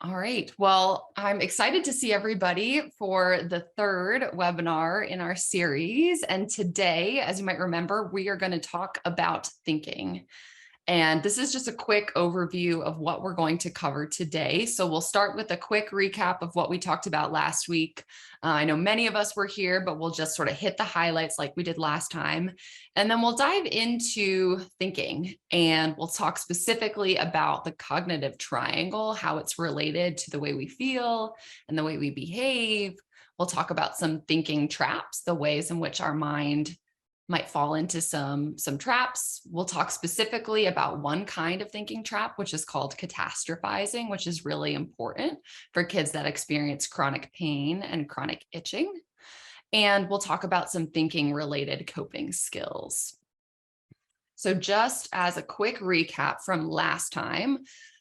All right. Well, I'm excited to see everybody for the third webinar in our series. And today, as you might remember, we are going to talk about thinking. And this is just a quick overview of what we're going to cover today. So we'll start with a quick recap of what we talked about last week. I know many of us were here, but we'll just sort of hit the highlights like we did last time. And then we'll dive into thinking, and we'll talk specifically about the cognitive triangle, how it's related to the way we feel and the way we behave. We'll talk about some thinking traps, the ways in which our mind might fall into some traps. We'll talk specifically about one kind of thinking trap, which is called catastrophizing, which is really important for kids that experience chronic pain and chronic itching. And we'll talk about some thinking related coping skills. So just as a quick recap from last time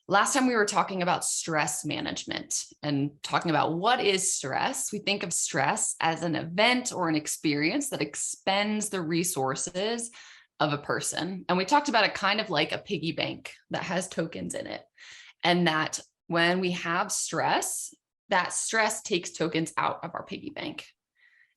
we were talking about stress management and talking about what is stress. We think of stress as an event or an experience that expends the resources of a person. And we talked about it kind of like a piggy bank that has tokens in it. And that when we have stress, that stress takes tokens out of our piggy bank.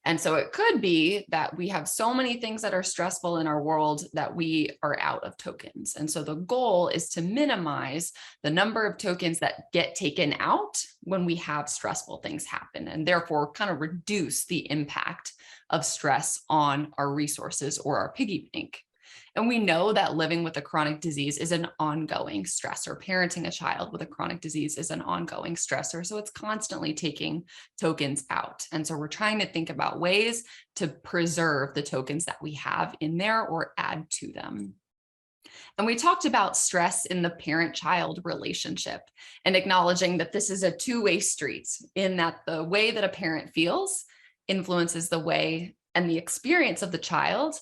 And so it could be that we have so many things that are stressful in our world that we are out of tokens. And so the goal is to minimize the number of tokens that get taken out when we have stressful things happen, and therefore kind of reduce the impact of stress on our resources or our piggy bank. And we know that living with a chronic disease is an ongoing stressor. Parenting a child with a chronic disease is an ongoing stressor. So it's constantly taking tokens out. And so we're trying to think about ways to preserve the tokens that we have in there or add to them. And we talked about stress in the parent-child relationship and acknowledging that this is a two-way street, in that the way that a parent feels influences the way and the experience of the child,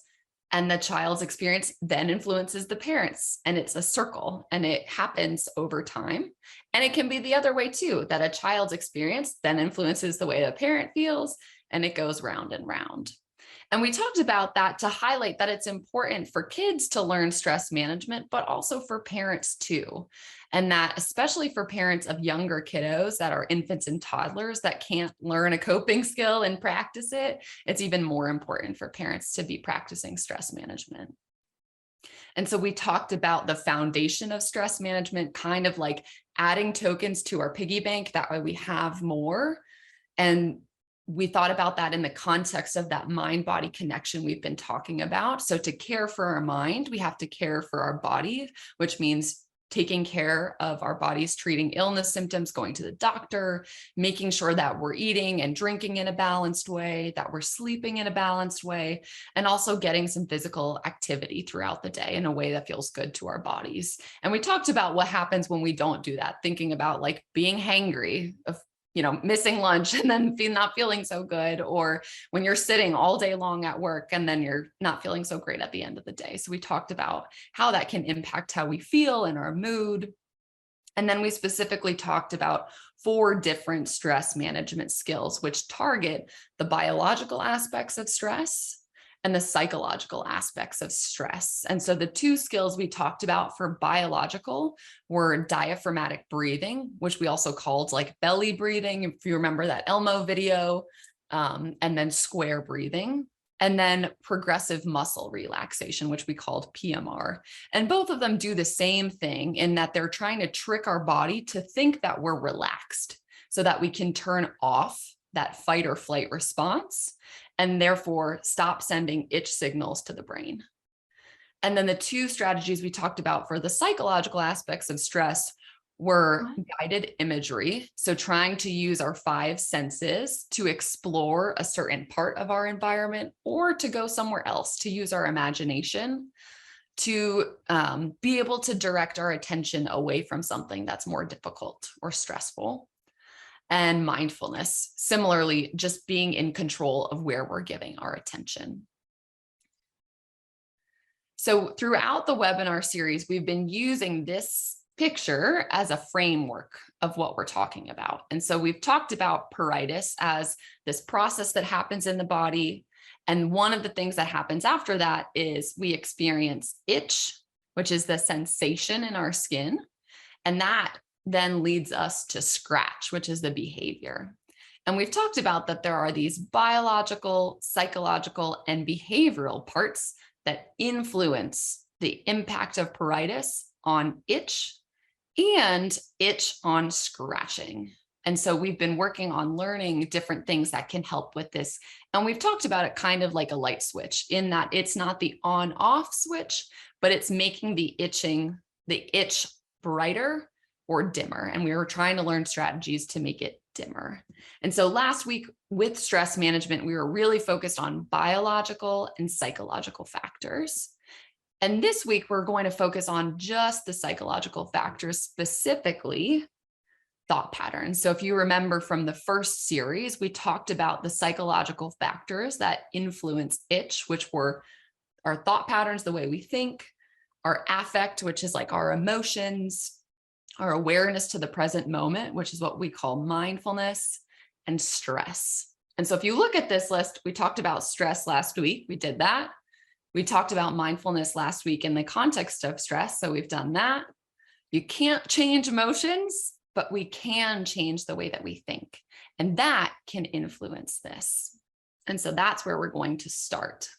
and the child's experience then influences the parents, and it's a circle, and it happens over time. And it can be the other way too, that a child's experience then influences the way a parent feels, and it goes round and round. And we talked about that to highlight that it's important for kids to learn stress management, but also for parents too. And that especially for parents of younger kiddos that are infants and toddlers that can't learn a coping skill and practice it, it's even more important for parents to be practicing stress management. And so we talked about the foundation of stress management, kind of like adding tokens to our piggy bank. That way we have more. And we thought about that in the context of that mind-body connection we've been talking about. So to care for our mind, we have to care for our body, which means taking care of our bodies, treating illness symptoms, going to the doctor, making sure that we're eating and drinking in a balanced way, that we're sleeping in a balanced way, and also getting some physical activity throughout the day in a way that feels good to our bodies. And we talked about what happens when we don't do that, thinking about like being hangry, of missing lunch and then not feeling so good, or when you're sitting all day long at work and then you're not feeling so great at the end of the day. So we talked about how that can impact how we feel and our mood. And then we specifically talked about 4 different stress management skills, which target the biological aspects of stress and the psychological aspects of stress. And so the 2 skills we talked about for biological were diaphragmatic breathing, which we also called like belly breathing, if you remember that Elmo video, and then square breathing, and then progressive muscle relaxation, which we called PMR. And both of them do the same thing in that they're trying to trick our body to think that we're relaxed so that we can turn off that fight or flight response and therefore stop sending itch signals to the brain. And then the 2 strategies we talked about for the psychological aspects of stress were guided imagery. So trying to use our 5 senses to explore a certain part of our environment or to go somewhere else, to use our imagination to be able to direct our attention away from something that's more difficult or stressful. And mindfulness, similarly, just being in control of where we're giving our attention. So throughout the webinar series, we've been using this picture as a framework of what we're talking about. And so we've talked about pruritus as this process that happens in the body. And one of the things that happens after that is we experience itch, which is the sensation in our skin. And that then leads us to scratch, which is the behavior. And we've talked about that there are these biological, psychological, and behavioral parts that influence the impact of pruritus on itch and itch on scratching. And so we've been working on learning different things that can help with this. And we've talked about it kind of like a light switch, in that it's not the on-off switch, but it's making the itch brighter or dimmer. And we were trying to learn strategies to make it dimmer. And so last week with stress management, we were really focused on biological and psychological factors. And this week, we're going to focus on just the psychological factors, specifically thought patterns. So if you remember from the first series, we talked about the psychological factors that influence itch, which were our thought patterns, the way we think, our affect, which is like our emotions, our awareness to the present moment, which is what we call mindfulness, and stress. And so if you look at this list, we talked about stress last week. We did that. We talked about mindfulness last week in the context of stress. So we've done that. You can't change emotions, but we can change the way that we think. And that can influence this. And so that's where we're going to start.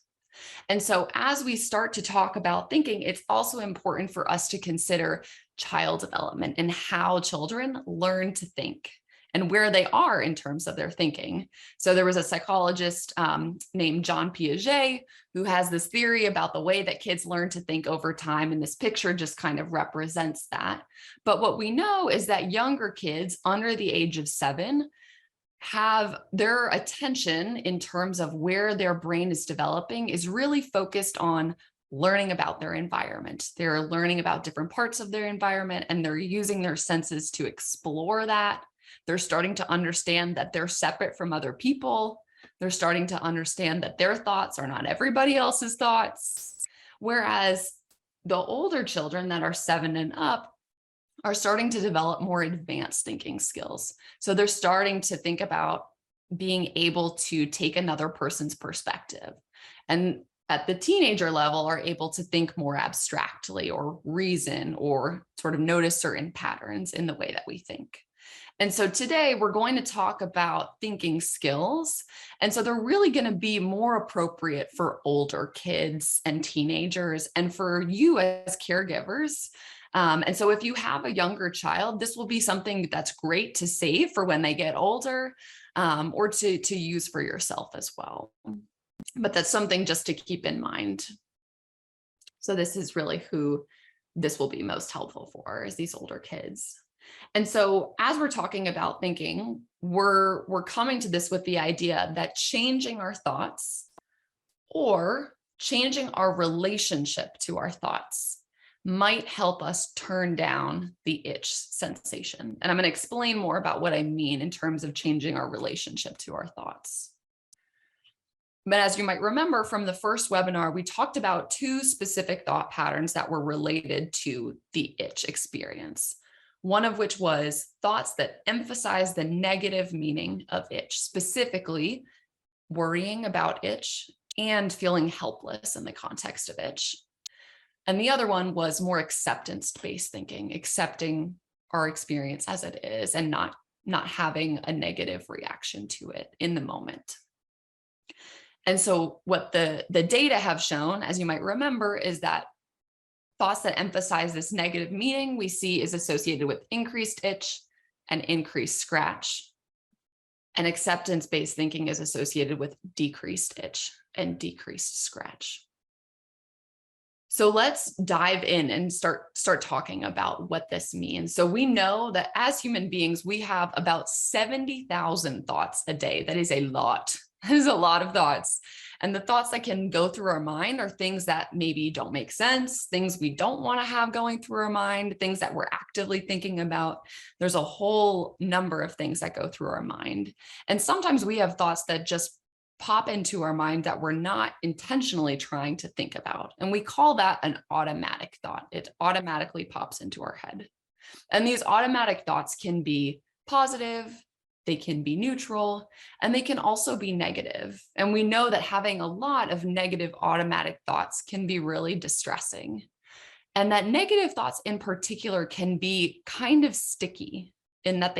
And so as we start to talk about thinking, it's also important for us to consider child development and how children learn to think and where they are in terms of their thinking. So there was a psychologist named John Piaget who has this theory about the way that kids learn to think over time. And this picture just kind of represents that. But what we know is that younger kids under the age of 7 have their attention in terms of where their brain is developing is really focused on learning about their environment. They're learning about different parts of their environment, and they're using their senses to explore that. They're starting to understand that they're separate from other people. They're starting to understand that their thoughts are not everybody else's thoughts. Whereas the older children that are 7 and up are starting to develop more advanced thinking skills. So they're starting to think about being able to take another person's perspective. And at the teenager level are able to think more abstractly or reason or sort of notice certain patterns in the way that we think. And so today we're going to talk about thinking skills. And so they're really going to be more appropriate for older kids and teenagers and for you as caregivers. And so if you have a younger child, this will be something that's great to save for when they get older, or to use for yourself as well. But that's something just to keep in mind. So this is really who this will be most helpful for, is these older kids. And so as we're talking about thinking, we're coming to this with the idea that changing our thoughts or changing our relationship to our thoughts might help us turn down the itch sensation. And I'm going to explain more about what I mean in terms of changing our relationship to our thoughts. But as you might remember from the first webinar, we talked about 2 specific thought patterns that were related to the itch experience. One of which was thoughts that emphasize the negative meaning of itch, specifically worrying about itch and feeling helpless in the context of itch. And the other one was more acceptance-based thinking, accepting our experience as it is and not having a negative reaction to it in the moment. And so what the data have shown, as you might remember, is that thoughts that emphasize this negative meaning we see is associated with increased itch and increased scratch. And acceptance-based thinking is associated with decreased itch and decreased scratch. So let's dive in and start talking about what this means. So we know that as human beings, we have about 70,000 thoughts a day. That is a lot. That is a lot of thoughts. And the thoughts that can go through our mind are things that maybe don't make sense, things we don't want to have going through our mind, things that we're actively thinking about. There's a whole number of things that go through our mind. And sometimes we have thoughts that just pop into our mind that we're not intentionally trying to think about. And we call that an automatic thought. It automatically pops into our head. And these automatic thoughts can be positive, they can be neutral, and they can also be negative. And we know that having a lot of negative automatic thoughts can be really distressing. And that negative thoughts in particular can be kind of sticky in that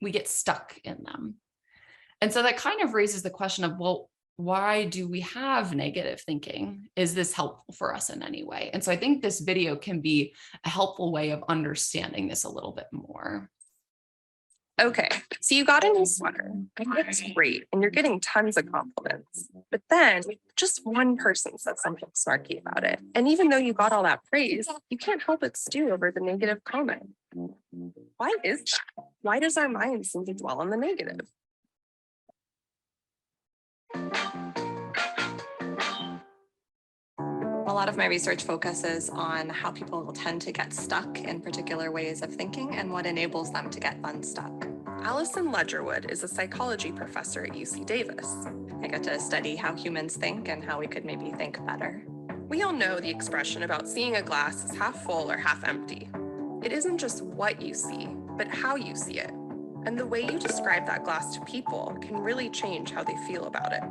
we get stuck in them. And so that kind of raises the question of, well, why do we have negative thinking? Is this helpful for us in any way? And so I think this video can be a helpful way of understanding this a little bit more. Okay, so you got a new sweater. It's great, and you're getting tons of compliments. But then just one person said something snarky about it. And even though you got all that praise, you can't help but stew over the negative comment. Why is that? Why does our mind seem to dwell on the negative? A lot of my research focuses on how people will tend to get stuck in particular ways of thinking and what enables them to get unstuck. Allison Ledgerwood is a psychology professor at UC Davis. I get to study how humans think and how we could maybe think better. We all know the expression about seeing a glass as half full or half empty. It isn't just what you see, but how you see it. And the way you describe that glass to people can really change how they feel about it.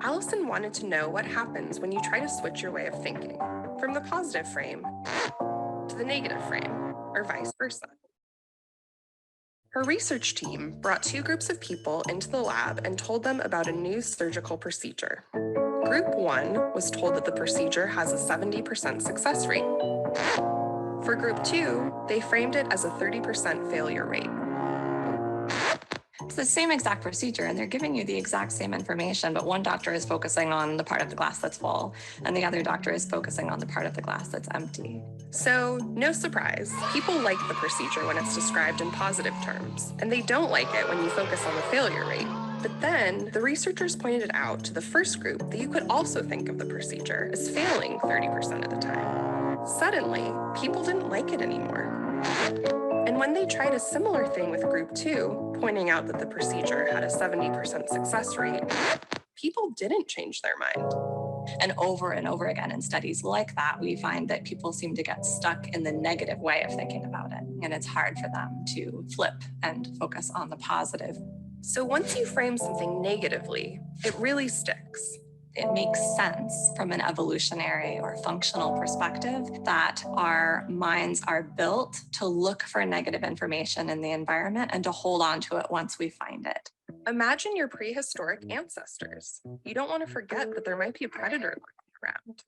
Allison wanted to know what happens when you try to switch your way of thinking from the positive frame to the negative frame, or vice versa. Her research team brought two groups of people into the lab and told them about a new surgical procedure. Group 1 was told that the procedure has a 70% success rate. For Group 2, they framed it as a 30% failure rate. It's the same exact procedure and they're giving you the exact same information, but one doctor is focusing on the part of the glass that's full and the other doctor is focusing on the part of the glass that's empty. So, no surprise, people like the procedure when it's described in positive terms, and they don't like it when you focus on the failure rate. But then, the researchers pointed it out to the first group that you could also think of the procedure as failing 30% of the time. Suddenly, people didn't like it anymore. And when they tried a similar thing with Group 2, pointing out that the procedure had a 70% success rate, people didn't change their mind. And over again in studies like that, we find that people seem to get stuck in the negative way of thinking about it. And it's hard for them to flip and focus on the positive. So once you frame something negatively, it really sticks. It makes sense from an evolutionary or functional perspective that our minds are built to look for negative information in the environment and to hold on to it once we find it. Imagine your prehistoric ancestors. You don't want to forget that there might be a predator lurking around.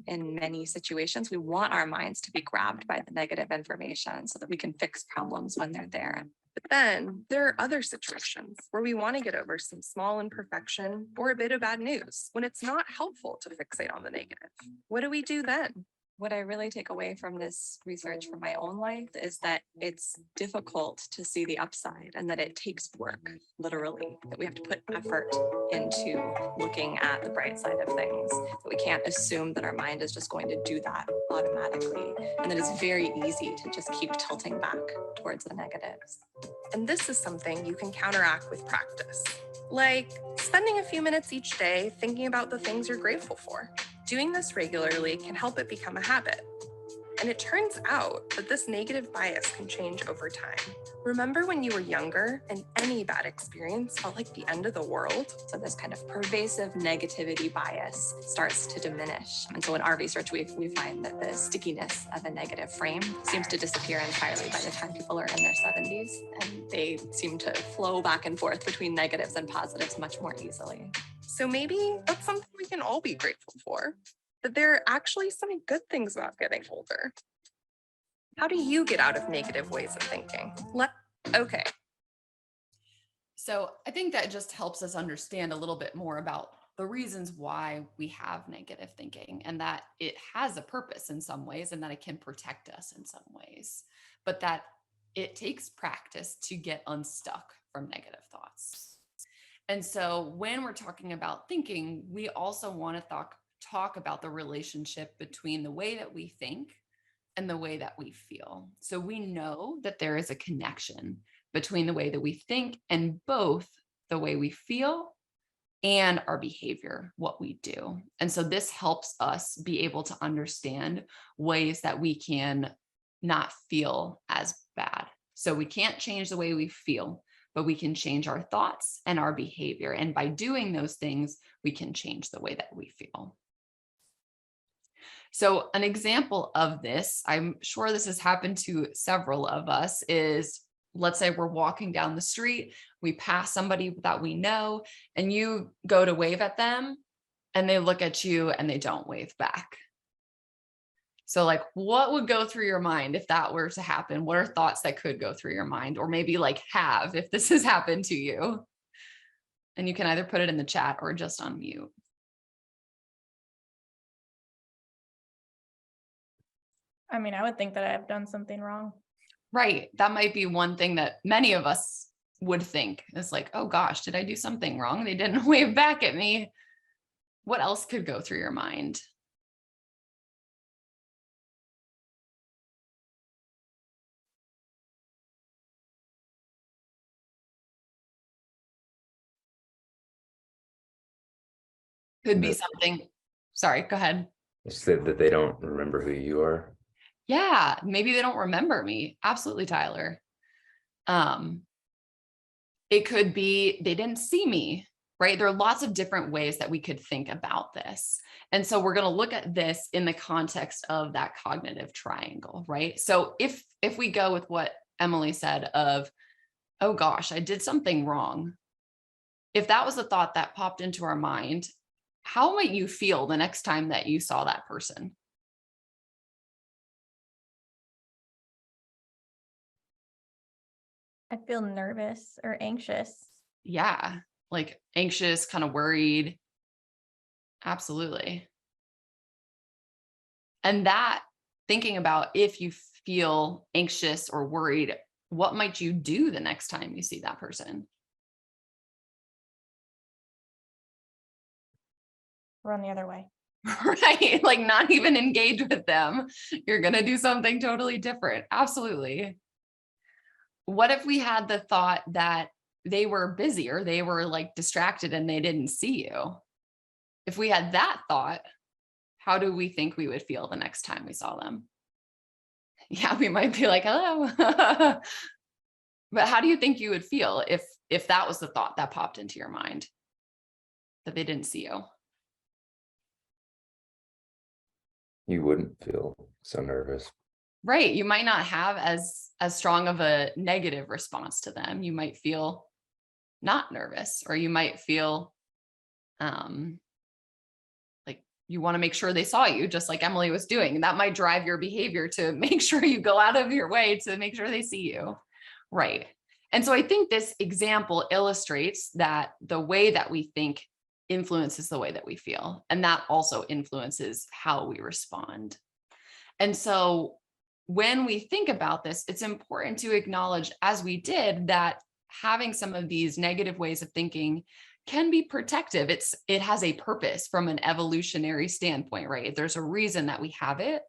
In many situations, we want our minds to be grabbed by the negative information so that we can fix problems when they're there. But then there are other situations where we want to get over some small imperfection or a bit of bad news when it's not helpful to fixate on the negative. What do we do then? What I really take away from this research for my own life is that it's difficult to see the upside and that it takes work, literally, that we have to put effort into looking at the bright side of things, that we can't assume that our mind is just going to do that automatically, and that it's very easy to just keep tilting back towards the negatives. And this is something you can counteract with practice, like spending a few minutes each day thinking about the things you're grateful for. Doing this regularly can help it become a habit. And it turns out that this negative bias can change over time. Remember when you were younger and any bad experience felt like the end of the world? So this kind of pervasive negativity bias starts to diminish. And so in our research, we find that the stickiness of a negative frame seems to disappear entirely by the time people are in their 70s. And they seem to flow back and forth between negatives and positives much more easily. So maybe that's something we can all be grateful for, that there are actually some good things about getting older. How do you get out of negative ways of thinking? Okay. So I think that just helps us understand a little bit more about the reasons why we have negative thinking and that it has a purpose in some ways and that it can protect us in some ways, but that it takes practice to get unstuck from negative thoughts. And so when we're talking about thinking, we also want to talk about the relationship between the way that we think and the way that we feel. So we know that there is a connection between the way that we think and both the way we feel and our behavior, what we do. And so this helps us be able to understand ways that we can not feel as bad. So we can't change the way we feel, but we can change our thoughts and our behavior. And by doing those things, we can change the way that we feel. So an example of this, I'm sure this has happened to several of us, is let's say we're walking down the street, we pass somebody that we know, and you go to wave at them and they look at you and they don't wave back. So like, what would go through your mind if that were to happen? What are thoughts that could go through your mind, or maybe like have, if this has happened to you? And you can either put it in the chat or just unmute. I mean, I would think that I've done something wrong. Right. That might be one thing that many of us would think is like, oh gosh, did I do something wrong? They didn't wave back at me. What else could go through your mind? Could be something. Sorry, go ahead. You said that they don't remember who you are. Yeah, maybe they don't remember me. Absolutely, Tyler. It could be they didn't see me, right? There are lots of different ways that we could think about this. And so we're going to look at this in the context of that cognitive triangle, right? So if we go with what Emily said of, oh gosh, I did something wrong. If that was a thought that popped into our mind, how might you feel the next time that you saw that person? I feel nervous or anxious. Yeah, like anxious, kind of worried. Absolutely. And that, thinking about if you feel anxious or worried, what might you do the next time you see that person? Run the other way. Right? Like not even engage with them. You're going to do something totally different. Absolutely. What if we had the thought that they were busy or they were like distracted and they didn't see you? If we had that thought, how do we think we would feel the next time we saw them? Yeah, we might be like, hello. But how do you think you would feel if that was the thought that popped into your mind, that they didn't see you? You wouldn't feel so nervous. Right. You might not have as strong of a negative response to them. You might feel not nervous, or you might feel like you want to make sure they saw you, just like Emily was doing. And that might drive your behavior to make sure you go out of your way to make sure they see you. Right. And so I think this example illustrates that the way that we think influences the way that we feel. And that also influences how we respond. And so when we think about this, it's important to acknowledge, as we did, that having some of these negative ways of thinking can be protective. It has a purpose from an evolutionary standpoint, right? There's a reason that we have it.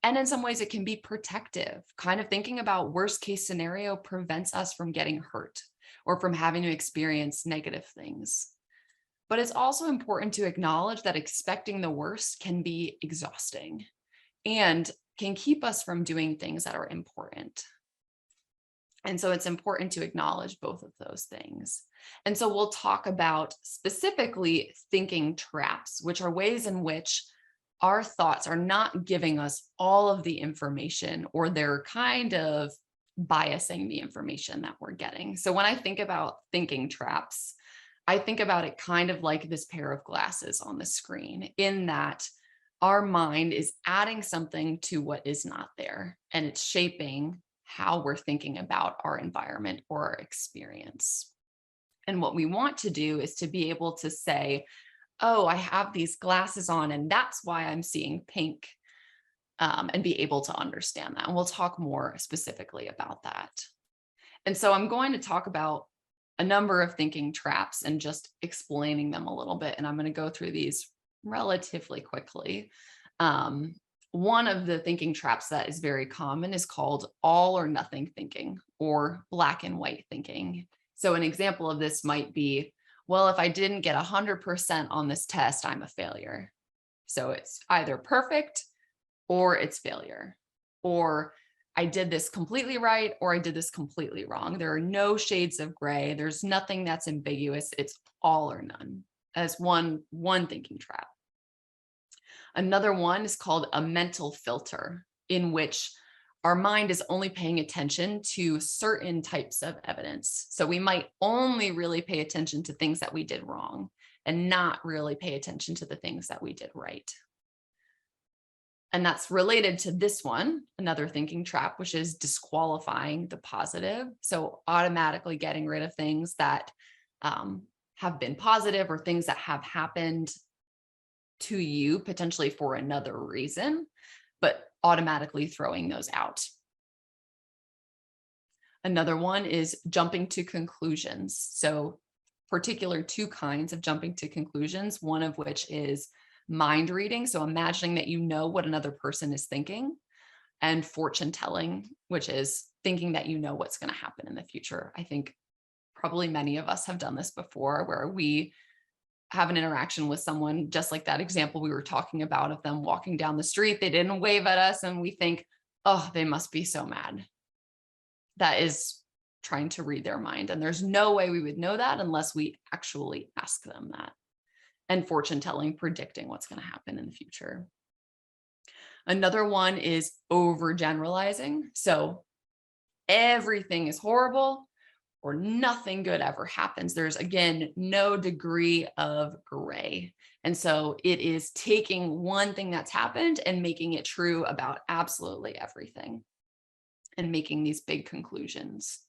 And in some ways it can be protective. Kind of thinking about worst case scenario prevents us from getting hurt or from having to experience negative things. But it's also important to acknowledge that expecting the worst can be exhausting and can keep us from doing things that are important. And so it's important to acknowledge both of those things. And so we'll talk about specifically thinking traps, which are ways in which our thoughts are not giving us all of the information, or they're kind of biasing the information that we're getting. So when I think about thinking traps, I think about it kind of like this pair of glasses on the screen, in that our mind is adding something to what is not there, and it's shaping how we're thinking about our environment or our experience. And what we want to do is to be able to say, oh, I have these glasses on and that's why I'm seeing pink, and be able to understand that. And we'll talk more specifically about that. And so I'm going to talk about a number of thinking traps and just explaining them a little bit. And I'm going to go through these relatively quickly. One of the thinking traps that is very common is called all or nothing thinking, or black and white thinking. So an example of this might be, well, if I didn't get 100% on this test, I'm a failure. So it's either perfect or it's failure, or I did this completely right, or I did this completely wrong. There are no shades of gray. There's nothing that's ambiguous. It's all or none, as one thinking trap. Another one is called a mental filter, in which our mind is only paying attention to certain types of evidence. So we might only really pay attention to things that we did wrong and not really pay attention to the things that we did right. And that's related to this one, another thinking trap, which is disqualifying the positive. So automatically getting rid of things that have been positive or things that have happened to you potentially for another reason, but automatically throwing those out. Another one is jumping to conclusions. So particular two kinds of jumping to conclusions, one of which is mind reading. So imagining that you know what another person is thinking, and fortune telling, which is thinking that you know what's going to happen in the future. I think probably many of us have done this before, where we have an interaction with someone, just like that example we were talking about of them walking down the street. They didn't wave at us and we think, oh, they must be so mad. That is trying to read their mind. And there's no way we would know that unless we actually ask them that. And fortune telling, predicting what's going to happen in the future. Another one is overgeneralizing. So everything is horrible or nothing good ever happens. There's, again, no degree of gray. And so it is taking one thing that's happened and making it true about absolutely everything and making these big conclusions.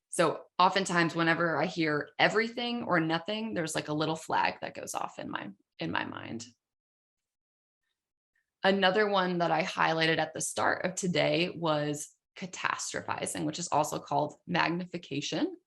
So oftentimes whenever I hear everything or nothing, there's like a little flag that goes off in my mind. Another one that I highlighted at the start of today was catastrophizing, which is also called magnification,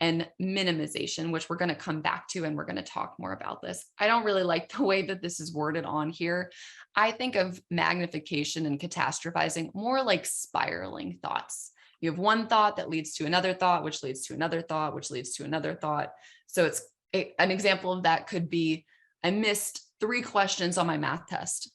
and minimization, which we're going to come back to, and we're going to talk more about this. I don't really like the way that this is worded on here. I think of magnification and catastrophizing more like spiraling thoughts. You have one thought that leads to another thought, which leads to another thought, which leads to another thought. So it's an example of that could be, I missed 3 questions on my math test.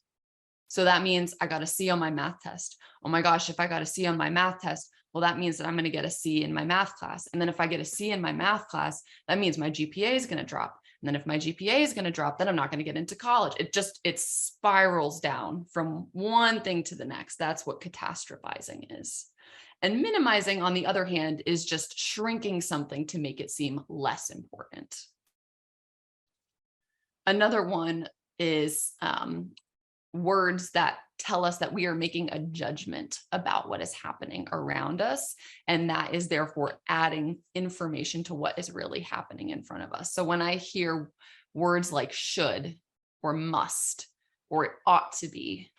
So that means I got a C on my math test. Oh my gosh, if I got a C on my math test, well, that means that I'm going to get a C in my math class. And then if I get a C in my math class, that means my GPA is going to drop. And then if my GPA is going to drop, then I'm not going to get into college. It spirals down from one thing to the next. That's what catastrophizing is. And minimizing, on the other hand, is just shrinking something to make it seem less important. Another one is words that tell us that we are making a judgment about what is happening around us. And that is therefore adding information to what is really happening in front of us. So when I hear words like should or must or it ought to be,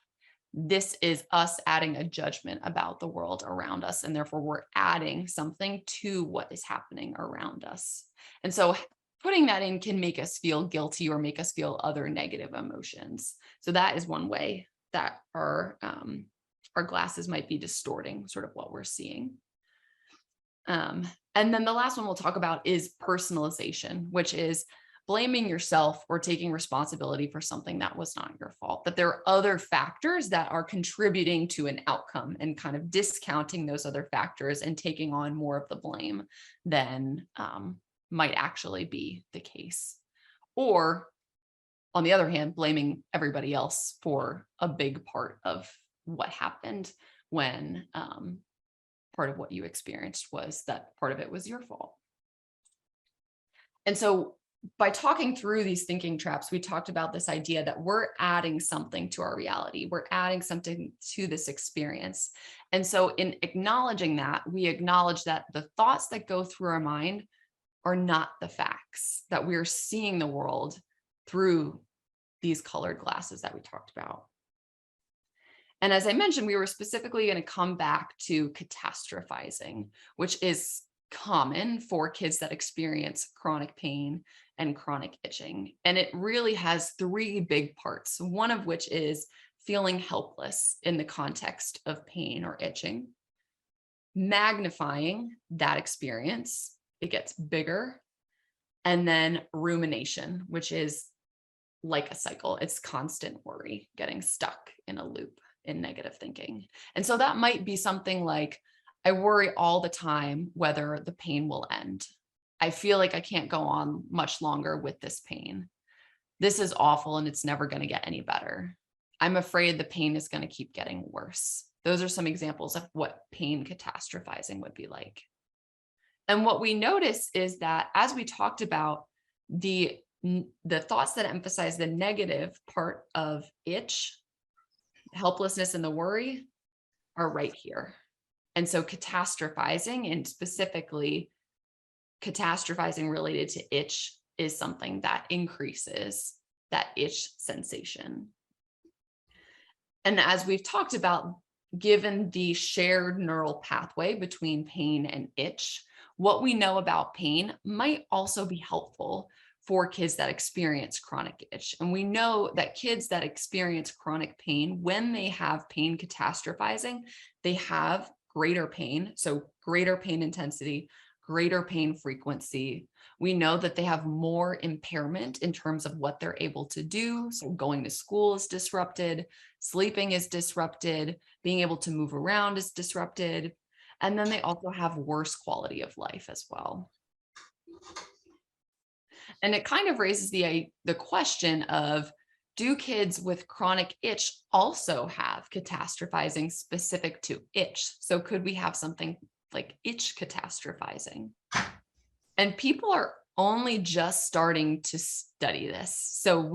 this is us adding a judgment about the world around us. And therefore we're adding something to what is happening around us. And so putting that in can make us feel guilty or make us feel other negative emotions. So that is one way that our glasses might be distorting sort of what we're seeing. And then the last one we'll talk about is personalization, which is blaming yourself or taking responsibility for something that was not your fault, that there are other factors that are contributing to an outcome, and kind of discounting those other factors and taking on more of the blame than might actually be the case. Or on the other hand, blaming everybody else for a big part of what happened when part of what you experienced was that part of it was your fault. And so by talking through these thinking traps, we talked about this idea that we're adding something to our reality. We're adding something to this experience. And so in acknowledging that, we acknowledge that the thoughts that go through our mind are not the facts, that we're seeing the world through these colored glasses that we talked about. And as I mentioned, we were specifically going to come back to catastrophizing, which is common for kids that experience chronic pain and chronic itching. And it really has 3 big parts, one of which is feeling helpless in the context of pain or itching, magnifying that experience, it gets bigger, and then rumination, which is like a cycle. It's constant worry, getting stuck in a loop in negative thinking. And so that might be something like, I worry all the time whether the pain will end. I feel like I can't go on much longer with this pain. This is awful and it's never going to get any better. I'm afraid the pain is going to keep getting worse. Those are some examples of what pain catastrophizing would be like. And what we notice is that as we talked about the thoughts that emphasize the negative part of itch, helplessness, and the worry are right here. And so catastrophizing, and specifically catastrophizing related to itch, is something that increases that itch sensation. And as we've talked about, given the shared neural pathway between pain and itch, what we know about pain might also be helpful for kids that experience chronic itch. And we know that kids that experience chronic pain, when they have pain catastrophizing, they have greater pain, so greater pain intensity, greater pain frequency. We know that they have more impairment in terms of what they're able to do. So going to school is disrupted, sleeping is disrupted, being able to move around is disrupted. And then they also have worse quality of life as well. And it kind of raises the question of, do kids with chronic itch also have catastrophizing specific to itch? So could we have something like itch catastrophizing? And people are only just starting to study this. So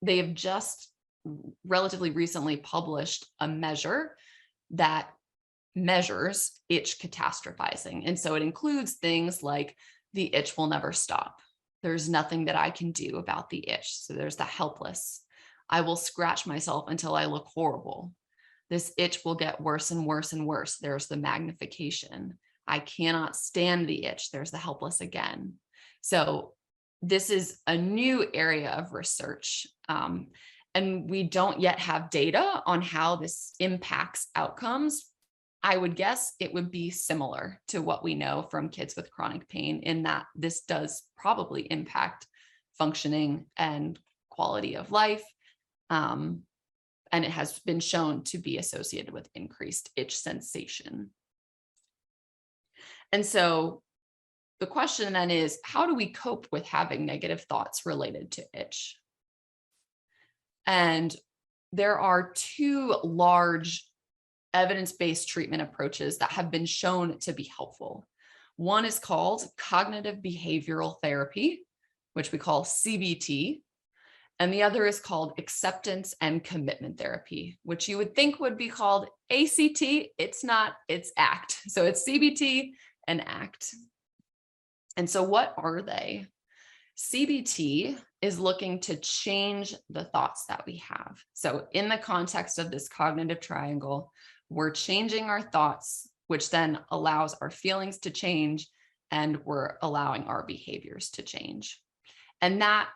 they have just relatively recently published a measure that measures itch catastrophizing. And so it includes things like the itch will never stop. There's nothing that I can do about the itch. So there's the helpless. I will scratch myself until I look horrible. This itch will get worse and worse and worse. There's the magnification. I cannot stand the itch. There's the helpless again. So this is a new area of research. And we don't yet have data on how this impacts outcomes. I would guess it would be similar to what we know from kids with chronic pain, in that this does probably impact functioning and quality of life. And it has been shown to be associated with increased itch sensation. And so the question then is, how do we cope with having negative thoughts related to itch? And there are two large evidence-based treatment approaches that have been shown to be helpful. One is called cognitive behavioral therapy, which we call CBT. And the other is called acceptance and commitment therapy, which you would think would be called ACT. It's not, it's ACT. So it's CBT and ACT. And so what are they? CBT is looking to change the thoughts that we have. So in the context of this cognitive triangle, we're changing our thoughts, which then allows our feelings to change, and we're allowing our behaviors to change. And that,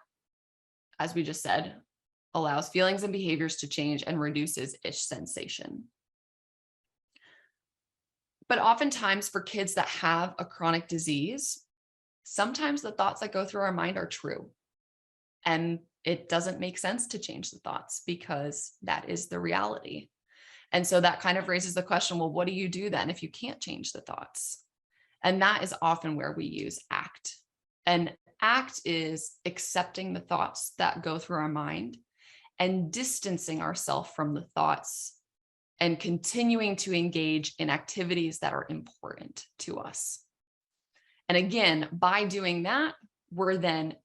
as we just said, allows feelings and behaviors to change and reduces itch sensation. But oftentimes for kids that have a chronic disease, sometimes the thoughts that go through our mind are true. And it doesn't make sense to change the thoughts because that is the reality. And so that kind of raises the question, well, what do you do then if you can't change the thoughts? And that is often where we use ACT. And ACT is accepting the thoughts that go through our mind and distancing ourselves from the thoughts and continuing to engage in activities that are important to us. And again, by doing that, we're then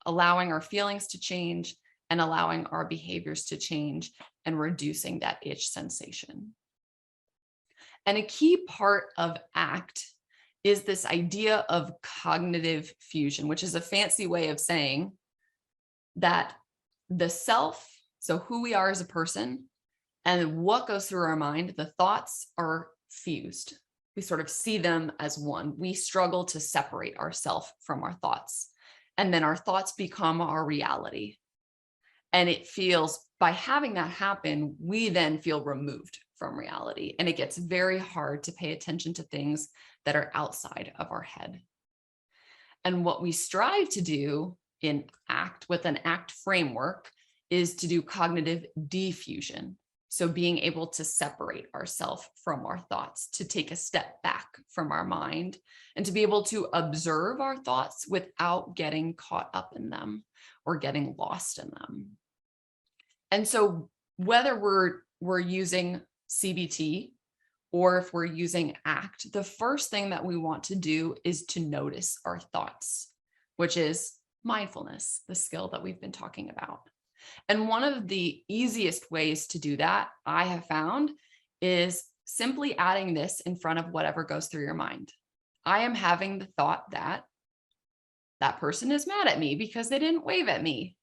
allowing our feelings to change and allowing our behaviors to change and reducing that itch sensation. And a key part of ACT is this idea of cognitive fusion, which is a fancy way of saying that the self, so who we are as a person, and what goes through our mind, the thoughts are fused. We sort of see them as one. We struggle to separate ourselves from our thoughts. And then our thoughts become our reality. And it feels, by having that happen, we then feel removed from reality. And it gets very hard to pay attention to things that are outside of our head. And what we strive to do in ACT, with an ACT framework, is to do cognitive diffusion. So being able to separate ourselves from our thoughts, to take a step back from our mind, and to be able to observe our thoughts without getting caught up in them or getting lost in them. And so whether we're using CBT or if we're using ACT, the first thing that we want to do is to notice our thoughts, which is mindfulness, the skill that we've been talking about. And one of the easiest ways to do that, I have found, is simply adding this in front of whatever goes through your mind. I am having the thought that that person is mad at me because they didn't wave at me.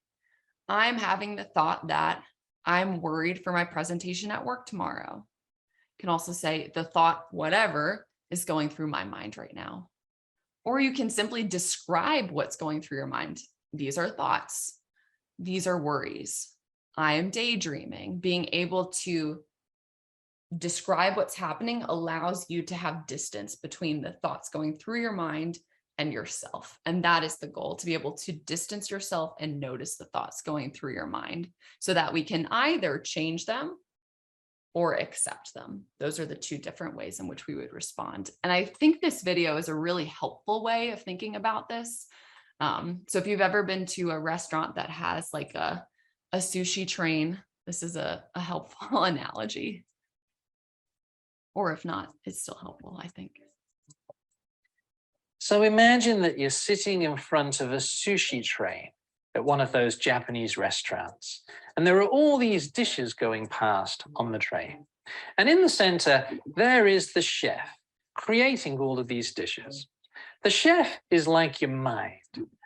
I'm having the thought that I'm worried for my presentation at work tomorrow. You can also say the thought, whatever is going through my mind right now. Or you can simply describe what's going through your mind. These are thoughts. These are worries. I am daydreaming. Being able to describe what's happening allows you to have distance between the thoughts going through your mind and yourself. And that is the goal, to be able to distance yourself and notice the thoughts going through your mind so that we can either change them or accept them. Those are the two different ways in which we would respond. And I think this video is a really helpful way of thinking about this. So if you've ever been to a restaurant that has like a sushi train, this is a helpful analogy. Or if not, it's still helpful, I think. So imagine that you're sitting in front of a sushi train at one of those Japanese restaurants, and there are all these dishes going past on the train. And in the center, there is the chef creating all of these dishes. The chef is like your mind,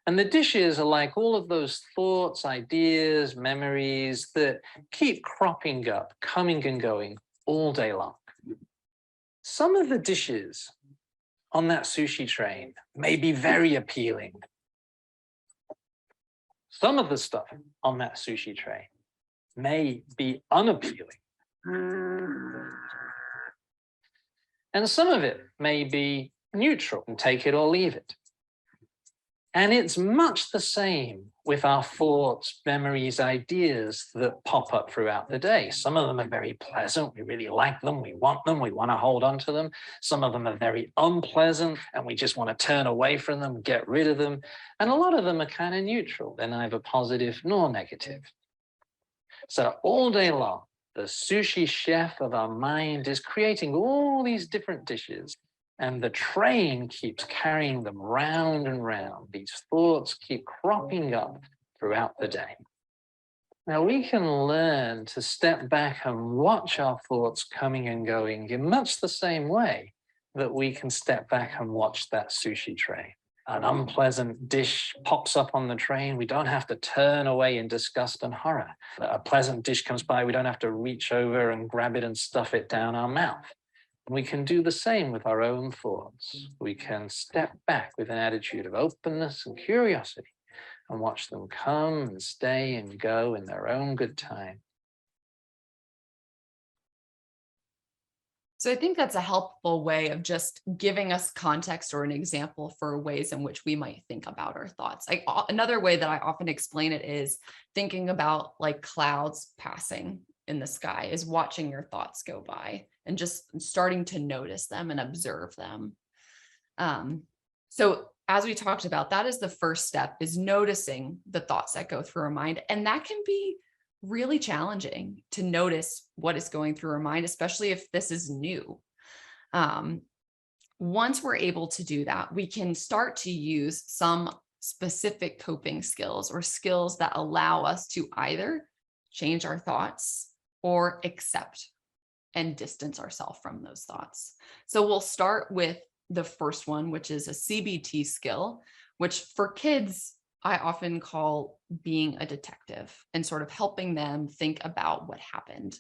and the dishes are like all of those thoughts, ideas, memories that keep cropping up, coming and going all day long. Some of the dishes on that sushi train may be very appealing. Some of the stuff on that sushi train may be unappealing. And some of it may be neutral and take it or leave it. And it's much the same with our thoughts, memories, ideas that pop up throughout the day. Some of them are very pleasant. We really like them. We want to hold on to them. Some of them are very unpleasant and we just want to turn away from them, get rid of them. And a lot of them are kind of neutral. They're neither positive nor negative. So all day long, the sushi chef of our mind is creating all these different dishes. And the train keeps carrying them round and round. These thoughts keep cropping up throughout the day. Now we can learn to step back and watch our thoughts coming and going in much the same way that we can step back and watch that sushi train. An unpleasant dish pops up on the train. We don't have to turn away in disgust and horror. A pleasant dish comes by. We don't have to reach over and grab it and stuff it down our mouth. We can do the same with our own thoughts. We can step back with an attitude of openness and curiosity and watch them come and stay and go in their own good time. So I think that's a helpful way of just giving us context or an example for ways in which we might think about our thoughts. Another way that I often explain it is thinking about like clouds passing in the sky, is watching your thoughts go by and just starting to notice them and observe them. So as we talked about, that is the first step, is noticing the thoughts that go through our mind. And that can be really challenging to notice what is going through our mind, especially if this is new. Once we're able to do that, we can start to use some specific coping skills or skills that allow us to either change our thoughts or accept and distance ourselves from those thoughts. So we'll start with the first one, which is a CBT skill, which for kids, I often call being a detective and sort of helping them think about what happened.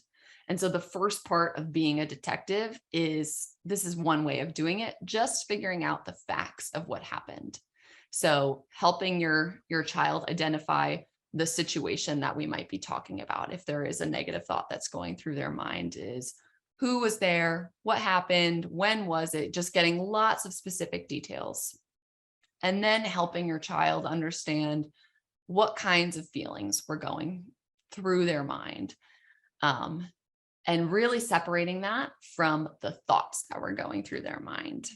And so the first part of being a detective is, this is one way of doing it, just figuring out the facts of what happened. So helping your child identify the situation that we might be talking about. If there is a negative thought that's going through their mind, is who was there, what happened, when was it, just getting lots of specific details. And then helping your child understand what kinds of feelings were going through their mind. And really separating that from the thoughts that were going through their mind.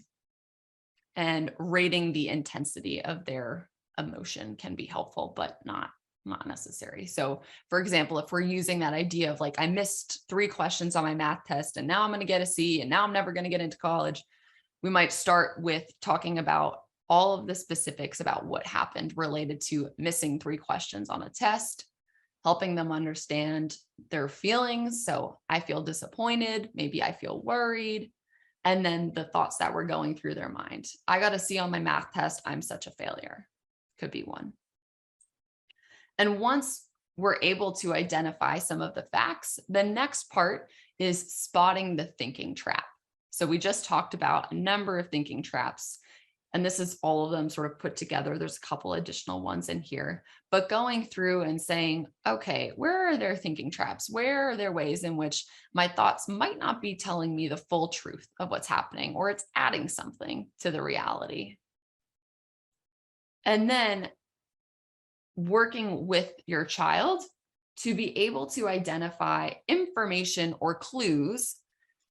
And rating the intensity of their emotion can be helpful, but not not necessary. So for example, if we're using that idea of like, I missed 3 questions on my math test and now I'm going to get a C and now I'm never going to get into college, we might start with talking about all of the specifics about what happened related to missing 3 questions on a test, helping them understand their feelings. So I feel disappointed, maybe I feel worried, and then the thoughts that were going through their mind. I got a C on my math test, I'm such a failure, could be one. And once we're able to identify some of the facts, the next part is spotting the thinking trap. So we just talked about a number of thinking traps, and this is all of them sort of put together. There's a couple additional ones in here, but going through and saying, okay, where are their thinking traps? Where are there ways in which my thoughts might not be telling me the full truth of what's happening, or it's adding something to the reality? And then working with your child to be able to identify information or clues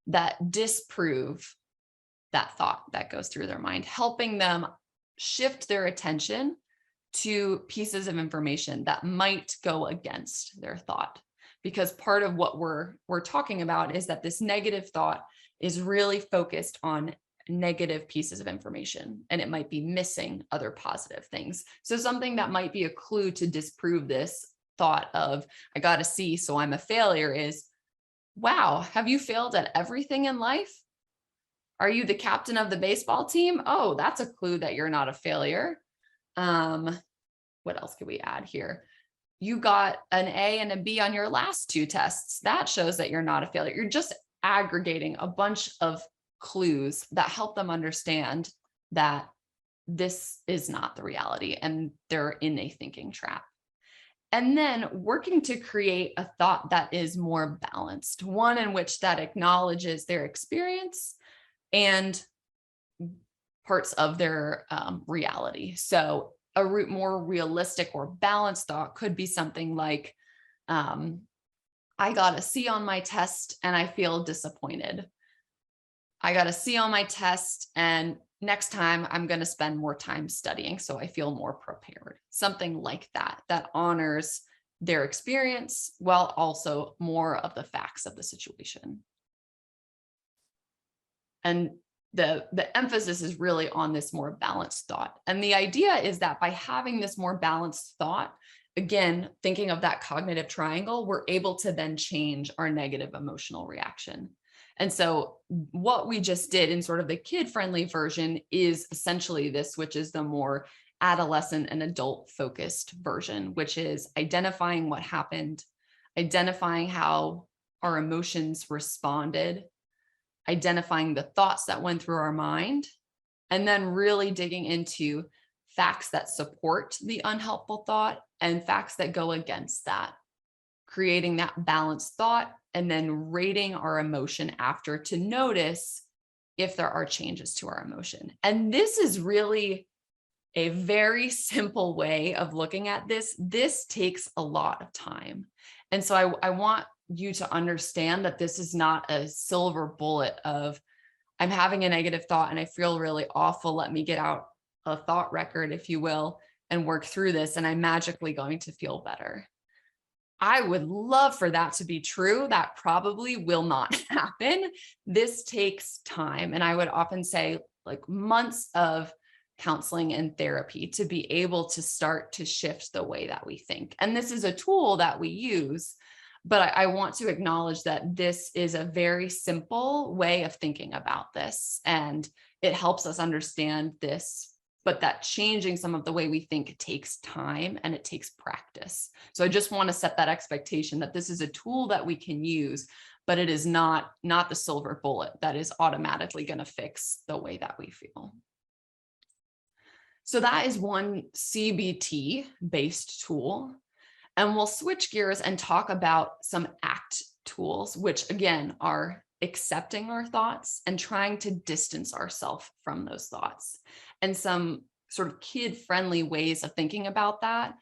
that disprove that thought that goes through their mind, helping them shift their attention to pieces of information that might go against their thought. Because part of what we're talking about is that this negative thought is really focused on negative pieces of information, and it might be missing other positive things. So something that might be a clue to disprove this thought of, I got a C, so I'm a failure, is, wow, have you failed at everything in life? Are you the captain of the baseball team? Oh, that's a clue that you're not a failure. What else could we add here? You got an A and a B on your last 2 tests. That shows that you're not a failure. You're just aggregating a bunch of clues that help them understand that this is not the reality and they're in a thinking trap. And then working to create a thought that is more balanced, one in which that acknowledges their experience and parts of their reality. So a more realistic or balanced thought could be something like, I got a C on my test and I feel disappointed. I got a C on my test and next time I'm going to spend more time studying so I feel more prepared. Something like that, that honors their experience while also more of the facts of the situation. And the emphasis is really on this more balanced thought. And the idea is that by having this more balanced thought, again, thinking of that cognitive triangle, we're able to then change our negative emotional reaction. And so what we just did in sort of the kid-friendly version is essentially this, which is the more adolescent and adult focused version, which is identifying what happened, identifying how our emotions responded, identifying the thoughts that went through our mind, and then really digging into facts that support the unhelpful thought and facts that go against that, creating that balanced thought, and then rating our emotion after to notice if there are changes to our emotion. And this is really a very simple way of looking at this. This takes a lot of time. And so I want you to understand that this is not a silver bullet of, I'm having a negative thought and I feel really awful. Let me get out a thought record, if you will, and work through this, and I'm magically going to feel better. I would love for that to be true. That probably will not happen. This takes time. And I would often say like months of counseling and therapy to be able to start to shift the way that we think. And this is a tool that we use, but I want to acknowledge that this is a very simple way of thinking about this. And it helps us understand this, but that changing some of the way we think takes time and it takes practice. So I just want to set that expectation that this is a tool that we can use, but it is not the silver bullet that is automatically going to fix the way that we feel. So that is one CBT based tool. And we'll switch gears and talk about some ACT tools, which again are accepting our thoughts and trying to distance ourselves from those thoughts. And some sort of kid-friendly ways of thinking about that.